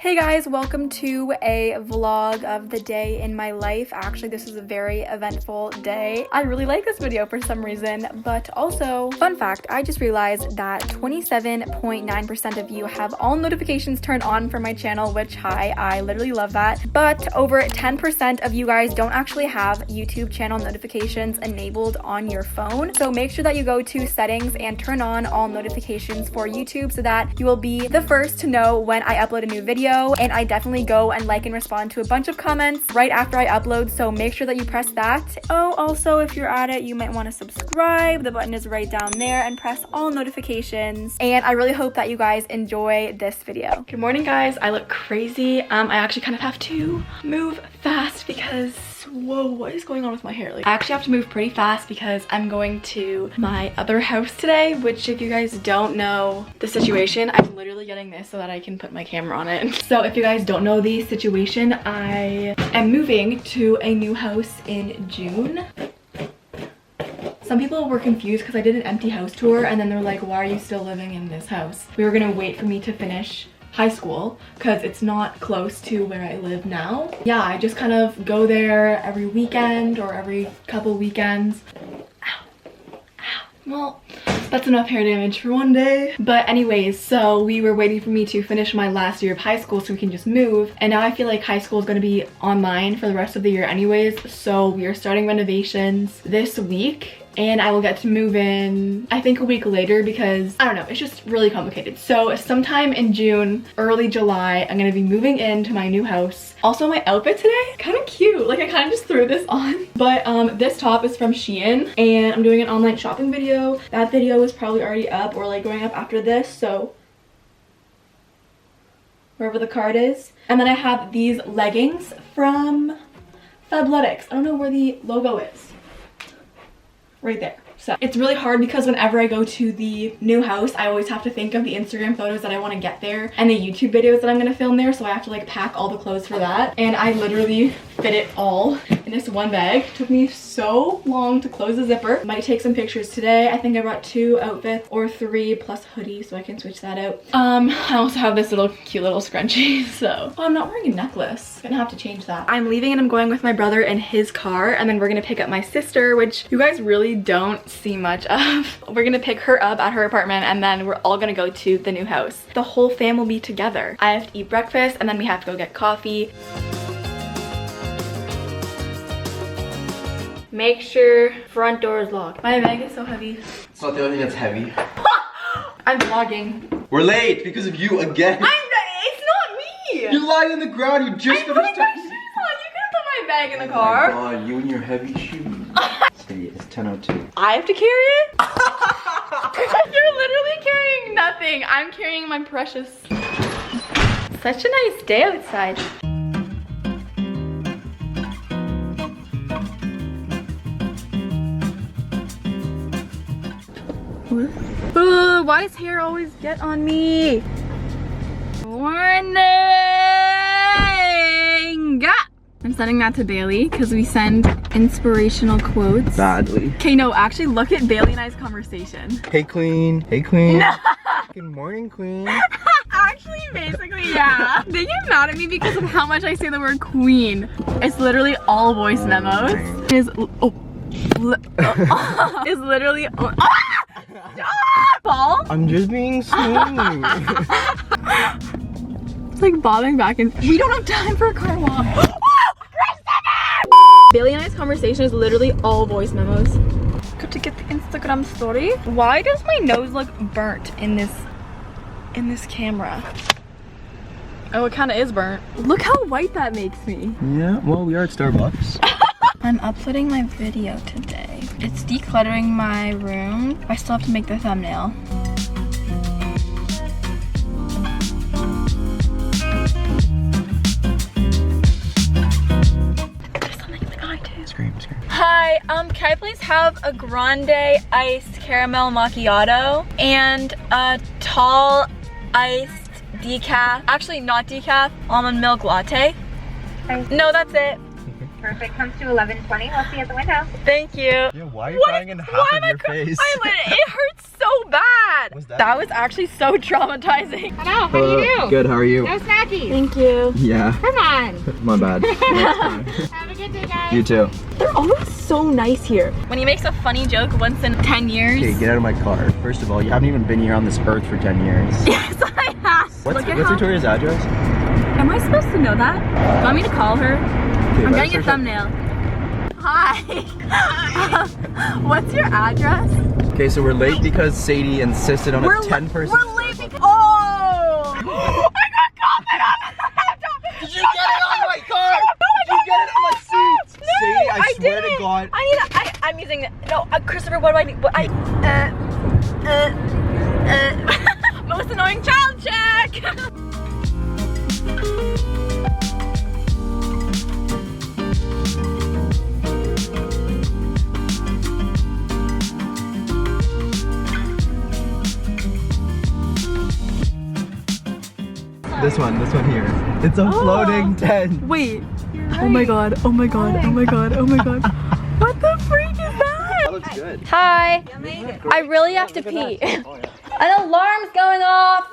Hey guys, welcome to a vlog of the day in my life. Actually, this is a very eventful day. I really like this video for some reason, but also, fun fact, I just realized that 27.9% of you have all notifications turned on for my channel, which, hi, I literally love that. But over 10% of you guys don't actually have YouTube channel notifications enabled on your phone. So make sure that you go to settings and turn on all notifications for YouTube so that you will be the first to know when I upload a new video. And I definitely go and like and respond to a bunch of comments right after I upload, so make sure that you press that. Oh, also, if you're at it, you might want to subscribe. The button is right down there, and press all notifications. And I really hope that you guys enjoy this video. Good morning, guys. I look crazy. I actually kind of have to move fast because whoa, what is going on with my hair? Like, I actually have to move pretty fast because I'm going to my other house today, which, if you guys don't know the situation, I'm literally getting this so that I can put my camera on it. So if you guys don't know the situation, I am moving to a new house in June. Some people were confused because I did an empty house tour and then they're like, why are you still living in this house? We were gonna wait for me to finish high school because it's not close to where I live now. Yeah, I just kind of go there every weekend or every couple weekends. Ow. Ow. Well, that's enough hair damage for one day. But anyways, so we were waiting for me to finish my last year of high school so we can just move. And now I feel like high school is going to be online for the rest of the year anyways. So we are starting renovations this week. And I will get to move in, I think, a week later because, I don't know, it's just really complicated. So sometime in June, early July, I'm gonna be moving into my new house. Also, my outfit today, kind of cute. Like, I kind of just threw this on. But this top is from Shein, and I'm doing an online shopping video. That video is probably already up or like going up after this, so wherever the card is. And then I have these leggings from Fabletics. I don't know where the logo is. Right there. So it's really hard because whenever I go to the new house, I always have to think of the Instagram photos that I want to get there and the YouTube videos that I'm going to film there. So I have to like pack all the clothes for that. And I literally fit it all in this one bag. It took me so long to close the zipper. Might take some pictures today. I think I brought 2 outfits or 3 plus hoodie, so I can switch that out. I also have this cute little scrunchie. So I'm not wearing a necklace. Gonna have to change that. I'm leaving and I'm going with my brother in his car, and then we're gonna pick up my sister, which you guys really don't see much of. We're gonna pick her up at her apartment, and then we're all gonna go to the new house. The whole fam will be together. I have to eat breakfast, and then we have to go get coffee. Make sure front door is locked. My bag is so heavy. It's not the only thing that's heavy. I'm vlogging. We're late because of you again. It's not me! You lie on the ground, you just put my shoes on. You could put my bag in the car. Oh my god, you and your heavy shoes. Sadie, it's 10:02. I have to carry it? You're literally carrying nothing. I'm carrying my precious. Such a nice day outside. Why does hair always get on me? Morning! I'm sending that to Bailey because we send inspirational quotes. Badly. Okay, no, actually look at Bailey and I's conversation. Hey queen. Hey queen. Good morning, queen. Actually, basically, yeah. They get mad at me because of how much I say the word queen. It's literally all voice memos. Is is literally Paul? I'm just being smooth. It's like bobbing back and we don't have time for a car walk. Bailey and I's conversation is literally all voice memos. Good to get the Instagram story. Why does my nose look burnt in this camera? Oh, it kind of is burnt. Look how white that makes me. Yeah, well, we are at Starbucks. I'm uploading my video today. It's decluttering my room. I still have to make the thumbnail. There's something in the eye too. Scream. Hi, can I please have a grande iced caramel macchiato and a tall iced decaf, actually not decaf, almond milk latte? No, that's it. Perfect. Comes to 11:20. We'll see you at the window. Thank you. Yeah, why are you crying in half of your face? It hurts so bad. What's that? That was actually so traumatizing. Hello, how do you do? Good, how are you? No snackies. Thank you. Yeah. Come on. My bad. Have a good day, guys. You too. They're always so nice here. When he makes a funny joke once in 10 years. Okay, get out of my car. First of all, you haven't even been here on this earth for 10 years. Yes, I have. What's Victoria's address? Am I supposed to know that? Do you want me to call her? Okay, I'm better getting a search up- thumbnail. Hi. What's your address? Okay, so we're late because Sadie insisted on a 10-person. We're late because. Oh! I got comment on the laptop! Did you get it on my car? Did you get it on my seat? No, Sadie, I swear didn't. to God. I'm using it. No, Christopher, what do I need? Most annoying child check! This one here. It's a floating tent. Wait. Oh my god, oh my god, oh my god, oh my god. What the freak is that? That looks good. Hi. I really have to pee. An alarm's going off.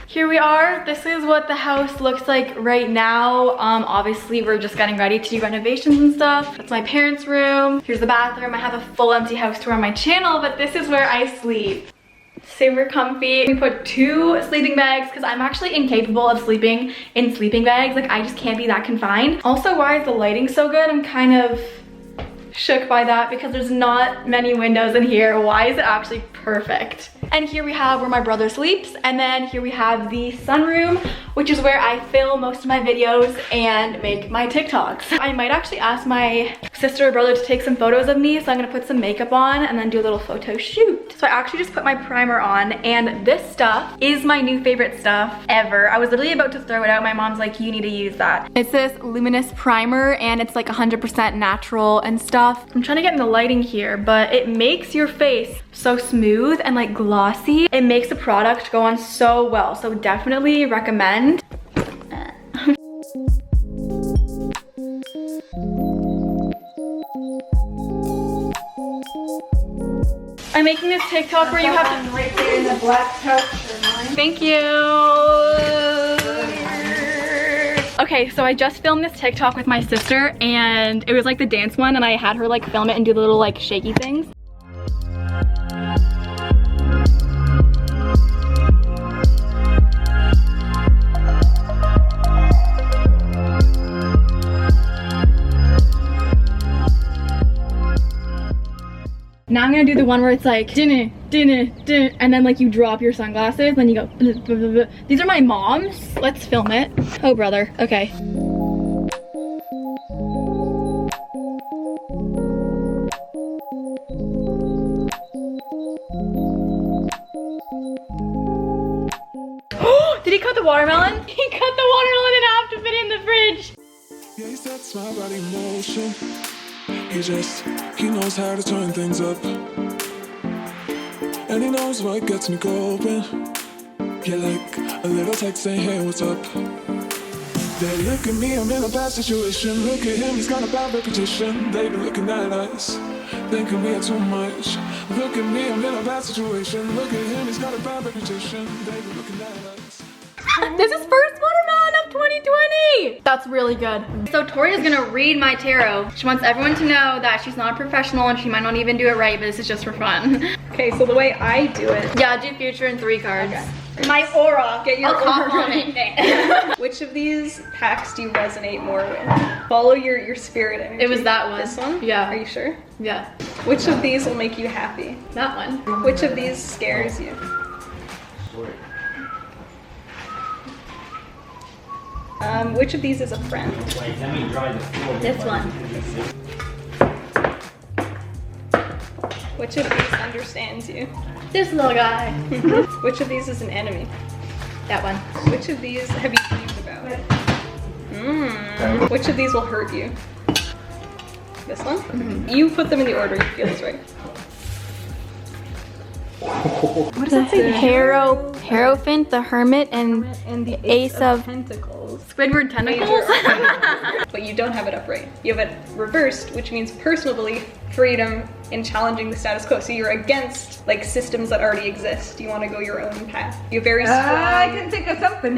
Here we are. This is what the house looks like right now. Obviously we're just getting ready to do renovations and stuff. That's my parents' room. Here's the bathroom. I have a full empty house tour on my channel, but this is where I sleep. Super comfy. We put 2 sleeping bags because I'm actually incapable of sleeping in sleeping bags. Like, I just can't be that confined. Also, why is the lighting so good? I'm kind of shook by that because there's not many windows in here. Why is it actually perfect? And here we have where my brother sleeps, and then here we have the sunroom, which is where I film most of my videos and make my TikToks. I might actually ask my sister or brother to take some photos of me, so I'm gonna put some makeup on and then do a little photo shoot. So I actually just put my primer on, and this stuff is my new favorite stuff ever. I was literally about to throw it out. My mom's like, you need to use that. It's this luminous primer, and it's like 100% natural and stuff. I'm trying to get in the lighting here, but it makes your face so smooth and like glossy. It makes the product go on so well, so definitely recommend. I'm making this TikTok where you have to right there in the black pouch. Thank you. Okay, so I just filmed this TikTok with my sister, and it was like the dance one, and I had her like film it and do the little like shaky things. Now I'm gonna do the one where it's like dinner, dinner, dinner, and then like you drop your sunglasses, then you go blah, blah, blah, blah. These are my mom's. Let's film it. Oh brother, okay. Did he cut the watermelon? He cut the watermelon in half to fit in the fridge. Yeah, he sets my body in motion. He knows how to turn things up. And he knows what gets me going. Yeah, like a little text saying, hey, what's up? They look at me, I'm in a bad situation. Look at him, he's got a bad reputation. They be looking at us, thinking we are too much. Look at me, I'm in a bad situation. Look at him, he's got a bad reputation. They be looking at us. This is first watermelon of 2020. That's really good. So Tori's gonna read my tarot. She wants everyone to know that she's not a professional and she might not even do it right, but this is just for fun. Okay, so the way I do it. Yeah, do future in 3 cards. Okay. My aura. Get your I'll aura on ready. it. Which of these packs do you resonate more with? Follow your spirit energy. It was that one. This one? Yeah. Are you sure? Yeah, Which of these will make you happy? that one. Which of these scares you? Which of these is a friend? This one. Which of these understands you? This little guy. Which of these is an enemy? That one. Which of these have you dreamed about? Which of these will hurt you? This one? You put them in the order you feel is right. What does that say? Hierophant, the Hermit, and the Ace of Pentacles. Squidward tentacles. But you don't have it upright. You have it reversed, which means personal belief freedom in challenging the status quo. So you're against like systems that already exist. You want to go your own path. You're very strong. I can think of something.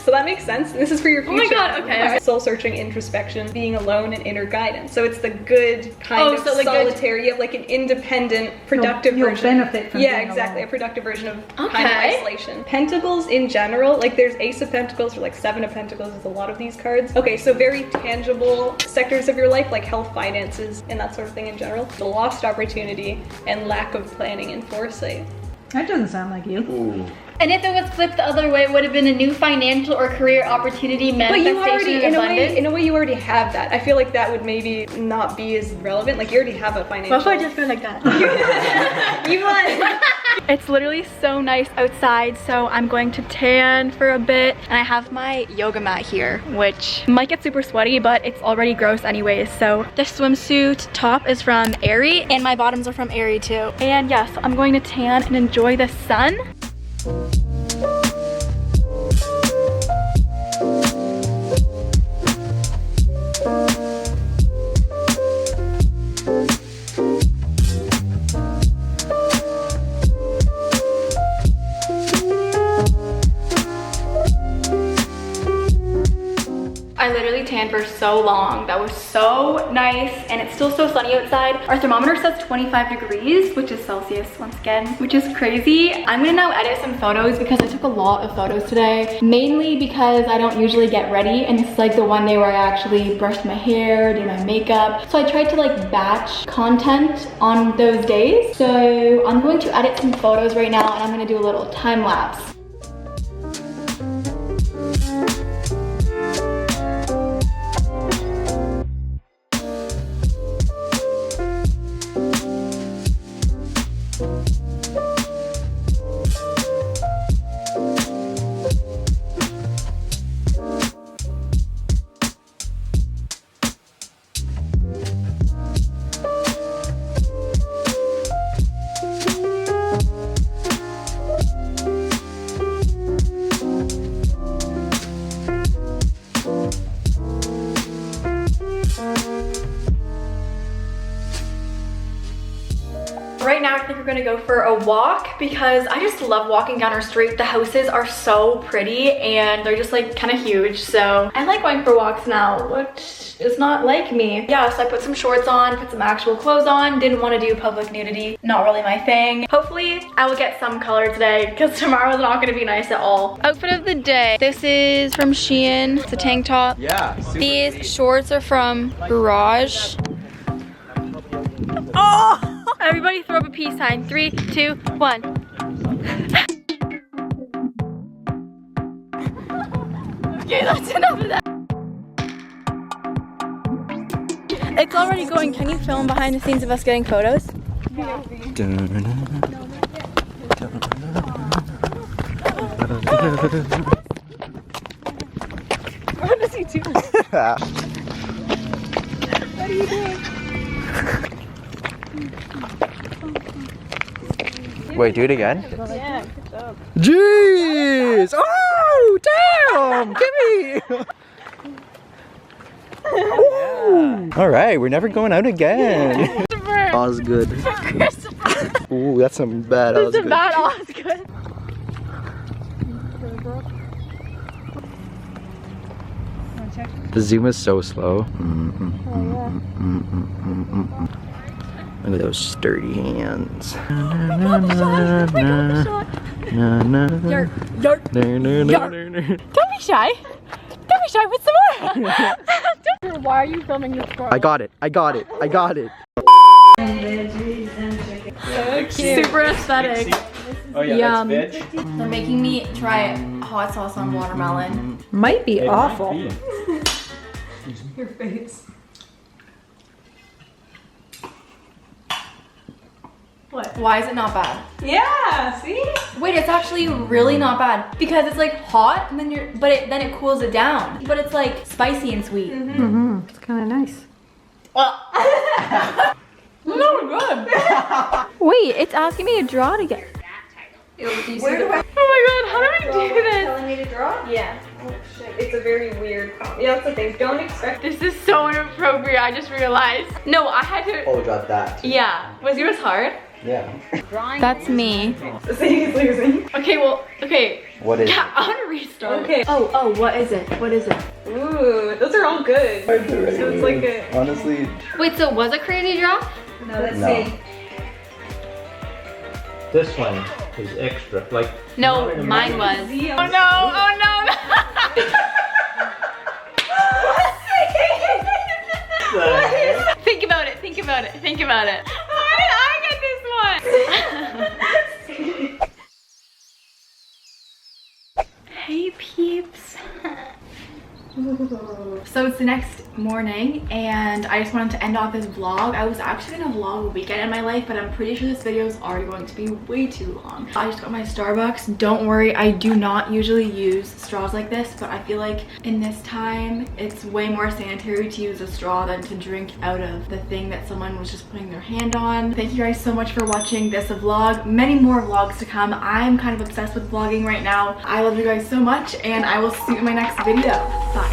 So that makes sense. This is for your future. Oh my god, okay. Soul searching, introspection, being alone, and inner guidance. So it's the good kind of so like solitary. You have like an independent, productive You'll version. benefit from Yeah, being exactly. alone. A productive version of kind of Okay. isolation. Pentacles in general, like there's Ace of Pentacles or like Seven of Pentacles. There's a lot of these cards. Okay, so very tangible sectors of your life, like health, finances, and that sort of thing in general. The lost opportunity and lack of planning and foresight. That doesn't sound like you. Ooh. And if it was flipped the other way, it would have been a new financial or career opportunity, But manifestation, you already, and in abundance. a way, you already have that. I feel like that would maybe not be as relevant. Like you already have a financial. What if I just go like that? You won. It's literally so nice outside, so I'm going to tan for a bit. And I have my yoga mat here, which might get super sweaty, but it's already gross anyways. So the swimsuit top is from Aerie, and my bottoms are from Aerie too. And yes, I'm going to tan and enjoy the sun. I literally tanned for so long. That was so nice, and it's still so sunny outside. Our thermometer says 25 degrees, which is Celsius once again, which is crazy. I'm gonna now edit some photos because I took a lot of photos today, mainly because I don't usually get ready, and this is like the one day where I actually brushed my hair, did my makeup. So I tried to like batch content on those days. So I'm going to edit some photos right now, and I'm gonna do a little time lapse. Right now, I think we're gonna go for a walk because I just love walking down our street. The houses are so pretty and they're just like kind of huge. So I like going for walks now, which is not like me. Yeah, so I put some shorts on, put some actual clothes on. Didn't want to do public nudity. Not really my thing. Hopefully I will get some color today because tomorrow's not gonna be nice at all. Outfit of the day. This is from Shein. It's a tank top. Yeah. Super These neat. shorts are from Barrage. Oh! Everybody throw up a peace sign. 3, 2, 1. Okay, that's enough of that. It's already going. Can you film behind the scenes of us getting photos? What does he do? What are you doing? Wait, do it again? Yeah, good job. Jeez! Oh, damn! Give me! Ooh. All right, we're never going out again. Osgood. Ooh, that's some bad Osgood. This is bad Osgood. The zoom is so slow. Look at those sturdy hands. Yark, yark. Don't be shy. Don't be shy. Put some more. Why are you filming this girl? I got it. I got it. I got it. Super aesthetic. Oh yeah, Yum. that's veg. They're making me try hot sauce on watermelon. Might be awful. Your face. What? Why is it not bad? Yeah, see? Wait, it's actually really not bad because it's like hot and then then it cools it down. But it's like spicy and sweet. It's kind of nice. Well, no, good. Wait, it's asking me to draw it again. Where Oh my god, how do I do this? Telling me to draw? Yeah. It's a very weird problem. Yeah, that's the thing. Don't expect. This is so inappropriate, I just realized. No, I had to. Oh, drop that. Yeah. Was yours hard? Yeah. That's me. Sadie's losing. Okay, well, okay. What is Yeah, I want to restart. Okay. Oh, what is it? What is it? Ooh, those are all good. So it's like a. Honestly. Wait, so was a crazy drop? No, let's No. see. This one is extra. Like No, mine was. Oh no, oh no, no. Think about it, think about it, think about it. Why did I get this one? Hey peeps. So it's the next morning and I just wanted to end off this vlog. I was actually gonna vlog a weekend in my life, but I'm pretty sure this video is already going to be way too long. I just got my Starbucks. Don't worry, I do not usually use straws like this, but I feel like in this time it's way more sanitary to use a straw than to drink out of the thing that someone was just putting their hand on. Thank you guys so much for watching this vlog. Many more vlogs to come. I'm kind of obsessed with vlogging right now. I love you guys so much and I will see you in my next video. Bye.